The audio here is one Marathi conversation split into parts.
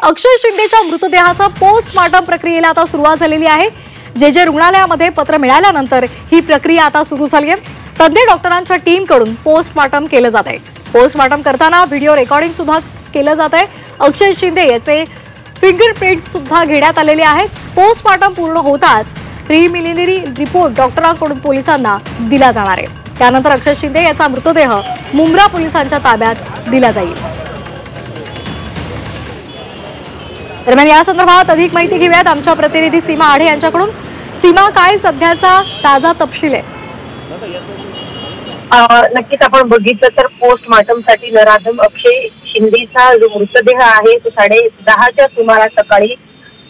अक्षय शिंदेच्या मृतदेहाचा पोस्टमार्टम प्रक्रियेला आता सुरुवात झालेली आहे। जे रुग्णालयामध्ये पत्र मिळाल्यानंतर ही प्रक्रिया आता सुरू झाली आहे। तज्ञ डॉक्टरांच्या टीमकडून पोस्टमार्टम केलं जात आहे। पोस्टमार्टम करताना व्हिडिओ रेकॉर्डिंग सुद्धा केलं जात आहे। अक्षय शिंदे याचे फिंगरप्रिंट्स सुद्धा घेण्यात आलेले आहेत। पोस्टमार्टम पूर्ण होताच प्रिलिमिनरी रिपोर्ट डॉक्टरांकडून पोलिसांना दिला जाणार आहे। त्यानंतर अक्षय शिंदे याचा मृतदेह मुंब्रा पोलिसांच्या ताब्यात दिला जाईल। दरम्यान या संदर्भात अधिक माहिती घेऊयात आमच्या प्रतिनिधी सीमा आढे यांच्याकडून। सीमा, काय सध्याचा ताजा तपशील आहे? नक्कीच आपण बघितलं तर पोस्टमार्टम साठी नराधम अक्षय शिंदेचा जो मृतदेह आहे तो 10:30च्या सुमारास सकाळी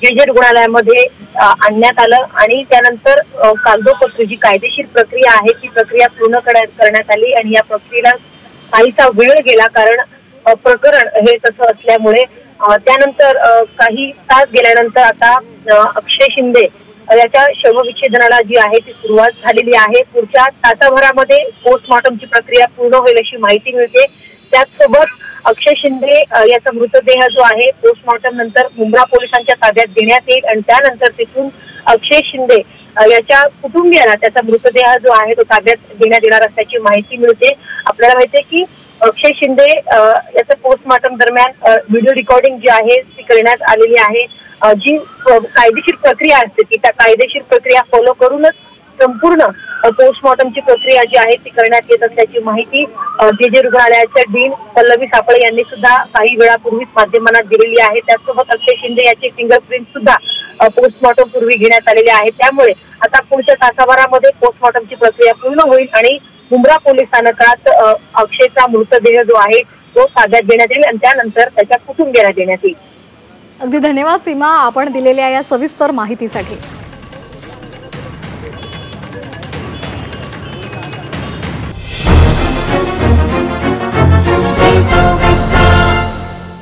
जे रुग्णालयामध्ये आणण्यात आलं आणि त्यानंतर कागदोपत्री जी कायदेशीर प्रक्रिया आहे ती प्रक्रिया पूर्ण करण्यात आली आणि या प्रक्रियेला काहीसा वेळ गेला, कारण प्रकरण हे तसं असल्यामुळे त्यानंतर काही तास गेल्यानंतर आता अक्षय शिंदे याच्या शवविच्छेदनाला जी आहे ती सुरुवात झालेली आहे। पुढच्या तासाभरामध्ये पोस्टमार्टमची प्रक्रिया पूर्ण होईल अशी माहिती मिळते। त्याचसोबत अक्षय शिंदे याचा मृतदेह जो आहे पोस्टमार्टम नंतर मुंब्रा पोलिसांच्या ताब्यात देण्यात येईल आणि त्यानंतर तिथून अक्षय शिंदे याच्या कुटुंबियाला त्याचा मृतदेह जो आहे तो ताब्यात देण्यात येणार असल्याची माहिती मिळते। आपल्याला माहिती आहे की अक्षय शिंदे याचं पोस्टमार्टम दरम्यान व्हिडिओ रेकॉर्डिंग जी आहे ती करण्यात आलेली आहे। जी कायदेशीर प्रक्रिया असते ती त्या कायदेशीर प्रक्रिया फॉलो करूनच संपूर्ण पोस्टमार्टमची प्रक्रिया जी आहे ती करण्यात येत असल्याची माहिती जे रुग्णालयाच्या डीन पल्लवी सापळे यांनी सुद्धा काही वेळापूर्वीच माध्यमांना दिलेली आहे। त्याचसोबत अक्षय शिंदे याचे फिंगरप्रिंट सुद्धा पोस्टमार्टम पूर्वी घेण्यात आलेले आहे। त्यामुळे आता पुढच्या तासाभरामध्ये पोस्टमार्टमची प्रक्रिया पूर्ण होईल आणि मुंब्रा पोलीस स्थानकात अक्षयचा मृतदेह जो आहे तो ताब्यात देण्यात येईल आणि त्यानंतर त्याच्या कुटुंबियाला देण्यात येईल। अगदी धन्यवाद सीमा, आपण दिलेल्या या सविस्तर माहितीसाठी।